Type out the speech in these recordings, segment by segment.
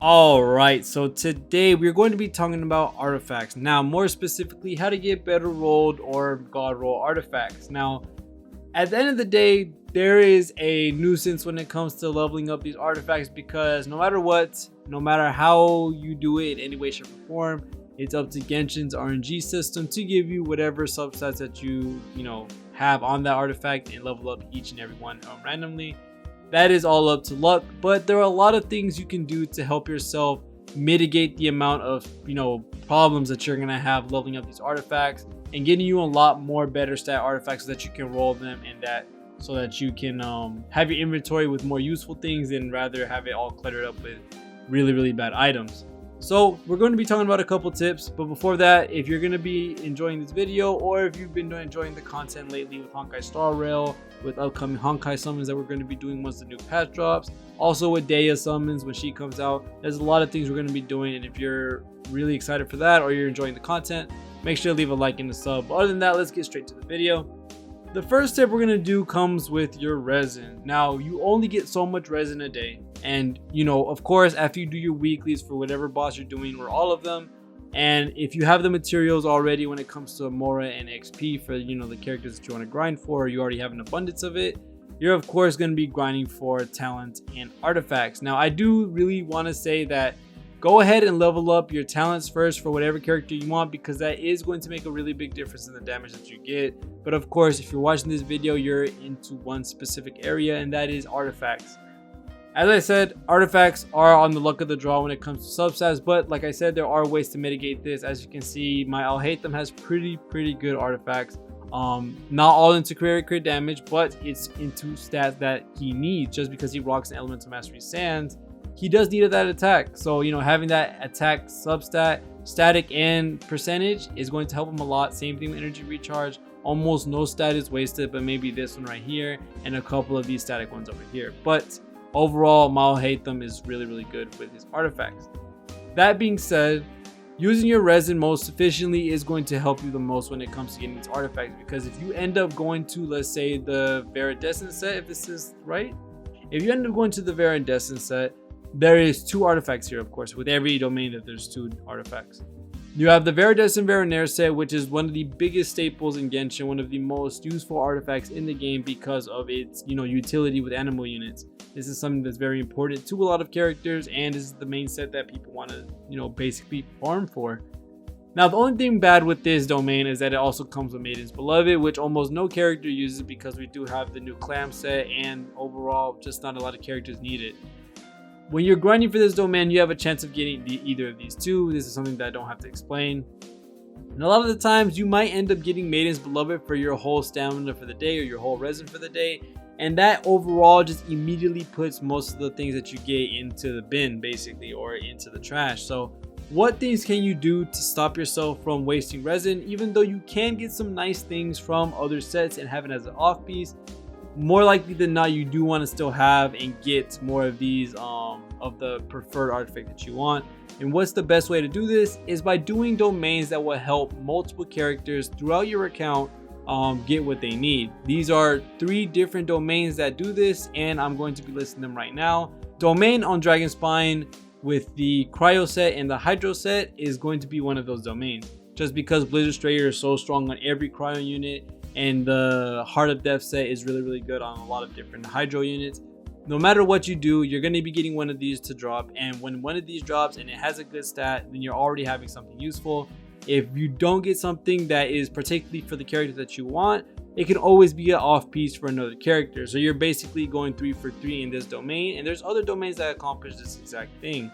All right, so today we're going to be talking about artifacts. Now, more specifically, how to get better rolled or god roll artifacts. Now, at the end of the day, there is a nuisance when it comes to leveling up these artifacts because no matter what, no matter how you do it in any way, shape, or form, it's up to Genshin's RNG system to give you whatever substats that you have on that artifact and level up each and every one randomly. That is all up to luck, but there are a lot of things you can do to help yourself mitigate the amount of problems that you're gonna have leveling up these artifacts and getting you a lot more better stat artifacts so that you can roll them and so that you can have your inventory with more useful things and rather have it all cluttered up with really bad items. So we're going to be talking about a couple tips, but before that, if you're going to be enjoying this video or if you've been enjoying the content lately with Honkai Star Rail, with upcoming Honkai summons that we're going to be doing once the new patch drops, also with Daya summons when she comes out, there's a lot of things we're going to be doing, and if you're really excited for that or you're enjoying the content, make sure to leave a like and a sub. But other than that, let's get straight to the video. The first tip we're going to do comes with your resin. Now, you only get so much resin a day. And, of course, after you do your weeklies for whatever boss you're doing or all of them, and if you have the materials already when it comes to Mora and XP for, the characters that you want to grind for, or you already have an abundance of it, you're, of course, going to be grinding for talents and artifacts. Now, I do really want to say that go ahead and level up your talents first for whatever character you want, because that is going to make a really big difference in the damage that you get. But of course, if you're watching this video, you're into one specific area, and that is artifacts. As I said, artifacts are on the luck of the draw when it comes to substats, but like I said, there are ways to mitigate this. As you can see, my I'll Hate Them has pretty good artifacts. Not all into crit damage, but it's into stats that he needs. Just because he rocks an Elemental Mastery Sands, he does need that attack. So, having that attack substat, static and percentage is going to help him a lot. Same thing with energy recharge. Almost no stat is wasted, but maybe this one right here and a couple of these static ones over here. But overall, I'll Hate Them is really good with his artifacts. That being said, using your resin most efficiently is going to help you the most when it comes to getting these artifacts, because if you end up going to, let's say, the Viridescent set, if this is right, if you end up going to the Viridescent set, there is 2 artifacts here, of course. With every domain that there's 2 artifacts. You have the Viridescent Verinaire set, which is one of the biggest staples in Genshin, one of the most useful artifacts in the game because of its utility with animal units. This is something that's very important to a lot of characters, and this is the main set that people want to basically farm for. Now, the only thing bad with this domain is that it also comes with Maiden's Beloved, which almost no character uses because we do have the new Clam set, and overall just not a lot of characters need it. When you're grinding for this domain, you have a chance of getting either of these 2. This is something that I don't have to explain. And a lot of the times, you might end up getting Maiden's Beloved for your whole stamina for the day or your whole resin for the day. And that overall just immediately puts most of the things that you get into the bin, basically, or into the trash. So what things can you do to stop yourself from wasting resin? Even though you can get some nice things from other sets and have it as an off piece, more likely than not, you do want to still have and get more of these of the preferred artifact that you want. And what's the best way to do this is by doing domains that will help multiple characters throughout your account get what they need. These are 3 different domains that do this, and I'm going to be listing them right now. Domain on Dragon Spine with the Cryo set and the Hydro set is going to be one of those domains, just because Blizzard Strayer is so strong on every Cryo unit, and the Heart of Death set is really good on a lot of different Hydro units. No matter what you do, you're going to be getting one of these to drop, and when one of these drops and it has a good stat, then you're already having something useful. If you don't get something that is particularly for the character that you want, it can always be an off piece for another character. So you're basically going 3 for 3 in this domain, and there's other domains that accomplish this exact thing.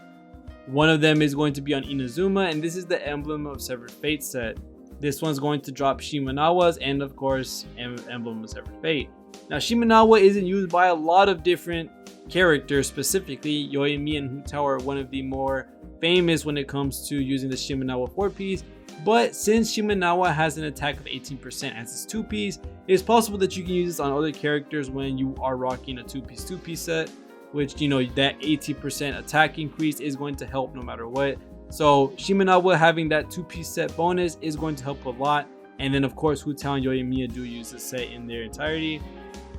One of them is going to be on Inazuma, and this is the Emblem of Severed Fate set. This one's going to drop Shimenawa's and, of course, Emblem of Severed Fate. Now, Shimenawa isn't used by a lot of different characters, specifically Yoimi and Hu Tao are one of the more famous when it comes to using the Shimenawa 4-piece. But since Shimenawa has an attack of 18% as its 2-piece, it's possible that you can use this on other characters when you are rocking a 2-piece set, which, that 18% attack increase is going to help no matter what. So Shimenawa having that 2-piece set bonus is going to help a lot. And then, of course, Hu Tao and Yoimiya do use this set in their entirety.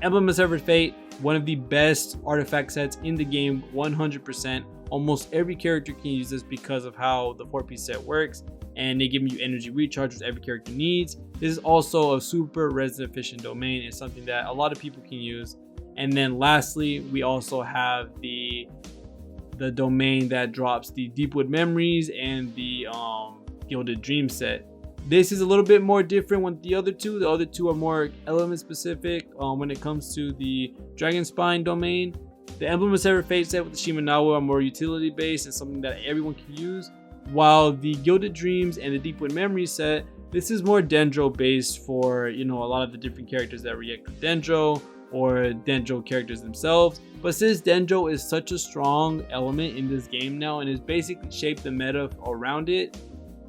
Emblem of Severed Fate, one of the best artifact sets in the game, 100%. Almost every character can use this because of how the 4-piece set works, and they give you energy recharge, which every character needs. This is also a super resin efficient domain. It's something that a lot of people can use. And then lastly, we also have the domain that drops the Deepwood Memories and the Gilded Dream set. This is a little bit more different with the other two. The other two are more element specific when it comes to the Dragon Spine domain. The Emblem of Severed Fate set with the Shimenawa are more utility based and something that everyone can use. While the Gilded Dreams and the Deepwood Memories set, this is more Dendro based for, a lot of the different characters that react with Dendro or Dendro characters themselves. But since Dendro is such a strong element in this game now and has basically shaped the meta around it,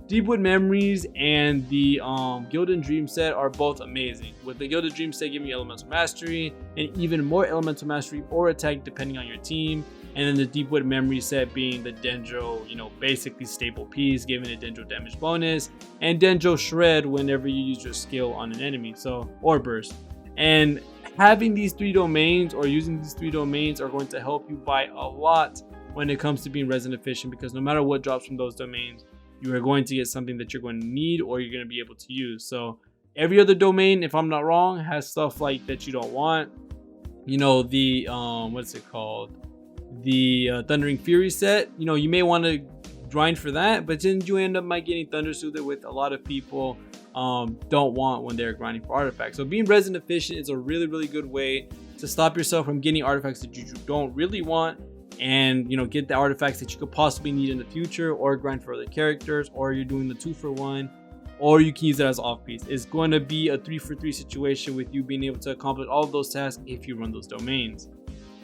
Deepwood Memories and the Gilded Dream set are both amazing. With the Gilded Dream set giving you Elemental Mastery and even more Elemental Mastery or attack depending on your team. And then the Deepwood Memory set being the Dendro, basically staple piece, giving a Dendro damage bonus. And Dendro Shred whenever you use your skill on an enemy, or burst. And having these 3 domains or using these 3 domains are going to help you by a lot when it comes to being resin efficient, because no matter what drops from those domains, you are going to get something that you're going to need or you're going to be able to use. So every other domain, if I'm not wrong, has stuff like that you don't want. The what's it called? The Thundering Fury set. You may want to grind for that, but then you end up getting Thundersoothed, with a lot of people don't want when they're grinding for artifacts. So being resin efficient is a really, really good way to stop yourself from getting artifacts that you don't really want, and get the artifacts that you could possibly need in the future, or grind for other characters, or you're doing the 2-for-1, or you can use it as off piece. It's going to be a 3-for-3 situation with you being able to accomplish all of those tasks if you run those domains.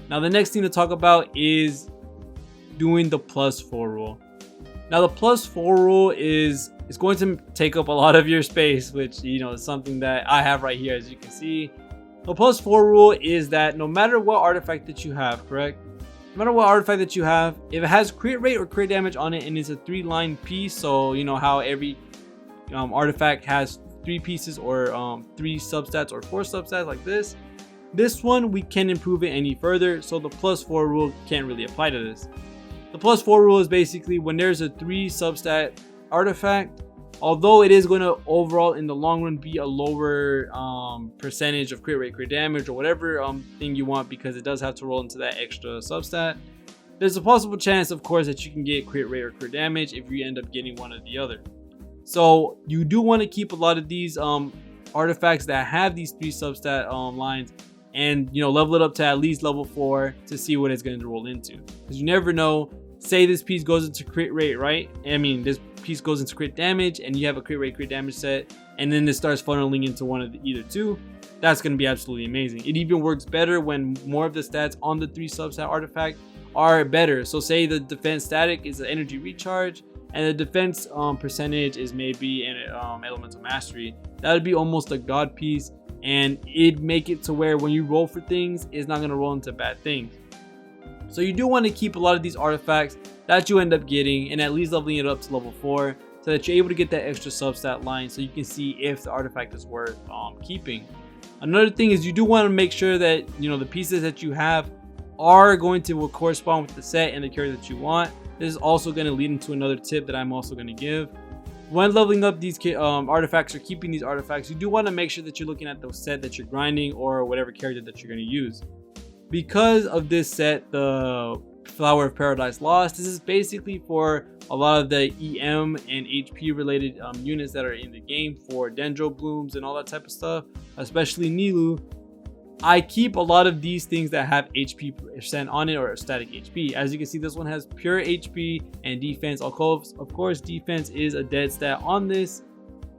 Now the next thing to talk about is doing the +4 rule. Now the +4 rule is going to take up a lot of your space, which is something that I have right here, as you can see. The +4 rule is that no matter what artifact that you have, correct? No matter what artifact that you have, if it has crit rate or crit damage on it and it's a 3-line piece, so how every artifact has 3 pieces or 3 substats or 4 substats like this one we can improve it any further, so the +4 rule can't really apply to this. The +4 rule is basically when there's a 3 substat artifact, although it is going to overall in the long run be a lower percentage of crit rate, crit damage, or whatever thing you want, because it does have to roll into that extra substat, there's a possible chance, of course, that you can get crit rate or crit damage if you end up getting one or the other. So you do want to keep a lot of these artifacts that have these 3 substat lines, and level it up to at least level 4 to see what it's going to roll into, because you never know. Say this piece goes into crit rate, right? This piece goes into crit damage, and you have a crit rate, crit damage set, and then this starts funneling into one of the either 2. That's going to be absolutely amazing. It even works better when more of the stats on the 3 substat artifact are better. So say the defense static is an energy recharge, and the defense percentage is maybe an elemental mastery. That would be almost a god piece, and it'd make it to where when you roll for things, it's not going to roll into bad things. So you do want to keep a lot of these artifacts that you end up getting, and at least leveling it up to level 4, so that you're able to get that extra substat line, so you can see if the artifact is worth keeping. Another thing is you do want to make sure that the pieces that you have are going to correspond with the set and the character that you want. This is also going to lead into another tip that I'm also going to give. When leveling up these artifacts or keeping these artifacts, you do want to make sure that you're looking at the set that you're grinding or whatever character that you're going to use. Because of this set, the Flower of Paradise Lost, this is basically for a lot of the EM and HP related units that are in the game, for Dendro Blooms and all that type of stuff, especially Nilou. I keep a lot of these things that have HP percent on it, or static HP. As you can see, this one has pure HP and defense. Of course, defense is a dead stat on this.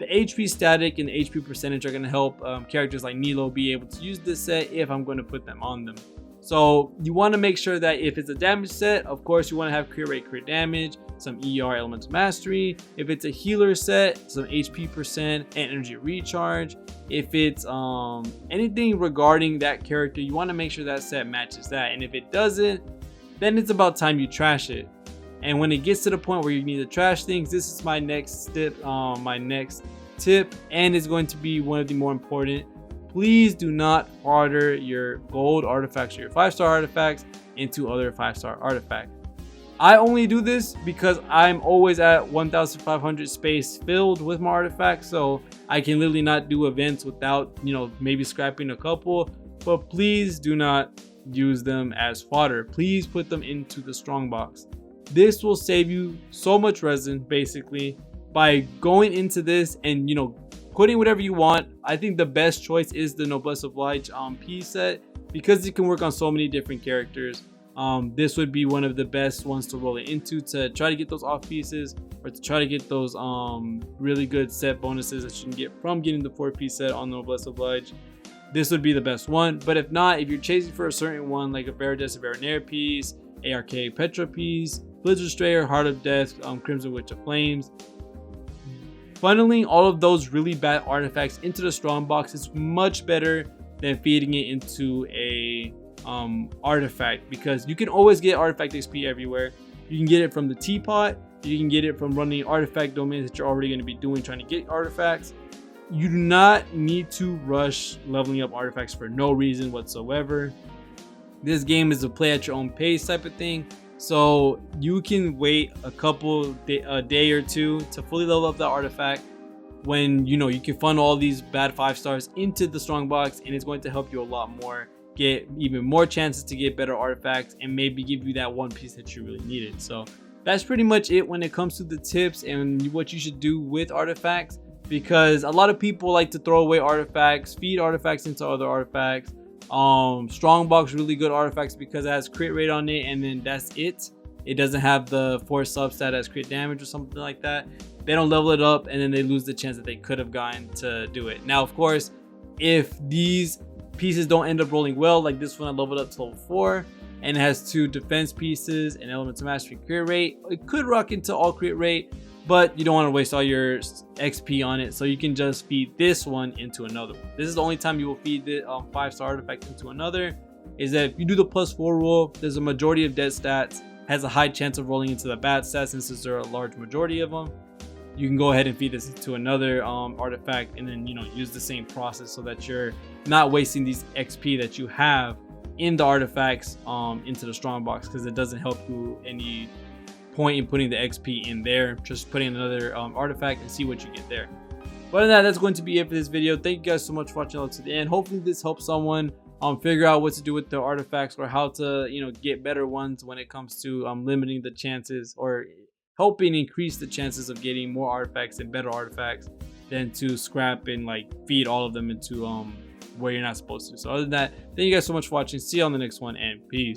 The HP static and the HP percentage are going to help characters like Nilou be able to use this set if I'm going to put them on them. So you want to make sure that if it's a damage set, of course you want to have crit rate, crit damage, some ER, elemental mastery. If it's a healer set, some HP percent and energy recharge. If it's anything regarding that character, you want to make sure that set matches that. And if it doesn't, then it's about time you trash it. And when it gets to the point where you need to trash things, this is my next tip, and it's going to be one of the more important. please do not fodder your gold artifacts or your 5-star artifacts into other 5-star artifacts. I only do this because I'm always at 1,500 space filled with my artifacts, so I can literally not do events without, maybe scrapping a couple. But please do not use them as fodder. Please put them into the strongbox. This will save you so much resin basically by going into this and putting whatever you want. I think the best choice is the Noblesse Oblige piece set because it can work on so many different characters. This would be one of the best ones to roll it into to try to get those off pieces or to try to get those really good set bonuses that you can get from getting the 4-piece set on the Noblesse Oblige. This would be the best one. But if not, if you're chasing for a certain one like a Veritas Veronaire piece, ARK Petra piece, Blizzard Strayer, Heart of Death, Crimson Witch of Flames, funneling all of those really bad artifacts into the strongbox is much better than feeding it into a artifact, because you can always get artifact XP everywhere. You can get it from the teapot, you can get it from running artifact domains that you're already going to be doing trying to get artifacts. You do not need to rush leveling up artifacts for no reason whatsoever. This game is a play at your own pace type of thing, so you can wait a day or two to fully level up that artifact when you can fund all these bad 5 stars into the strongbox, and it's going to help you a lot more, get even more chances to get better artifacts, and maybe give you that one piece that you really needed. So that's pretty much it when it comes to the tips and what you should do with artifacts, because a lot of people like to throw away artifacts, feed artifacts into other artifacts. Strongbox really good artifacts because it has crit rate on it, and then that's it. It doesn't have the force substat as crit damage or something like that. They don't level it up, and then they lose the chance that they could have gotten to do it. Now, of course, if these pieces don't end up rolling well, like this one I leveled up to level 4 and it has 2 defense pieces and elements of mastery crit rate, it could rock into all crit rate, but you don't want to waste all your XP on it, so you can just feed this one into another one. This is the only time you will feed the 5-star artifact into another, is that if you do the +4 rule, there's a majority of dead stats, has a high chance of rolling into the bad stats since there are a large majority of them. You can go ahead and feed this into another artifact, and then use the same process so that you're not wasting these XP that you have in the artifacts into the strongbox, because it doesn't help you any point in putting the XP in there. Just putting another artifact and see what you get there. But other than that, that's going to be it for this video. Thank you guys so much for watching all to the end. Hopefully this helps someone figure out what to do with the artifacts, or how to get better ones when it comes to limiting the chances, or helping increase the chances of getting more artifacts and better artifacts than to scrap and feed all of them into where you're not supposed to. So other than that, thank you guys so much for watching. See you on the next one, and peace.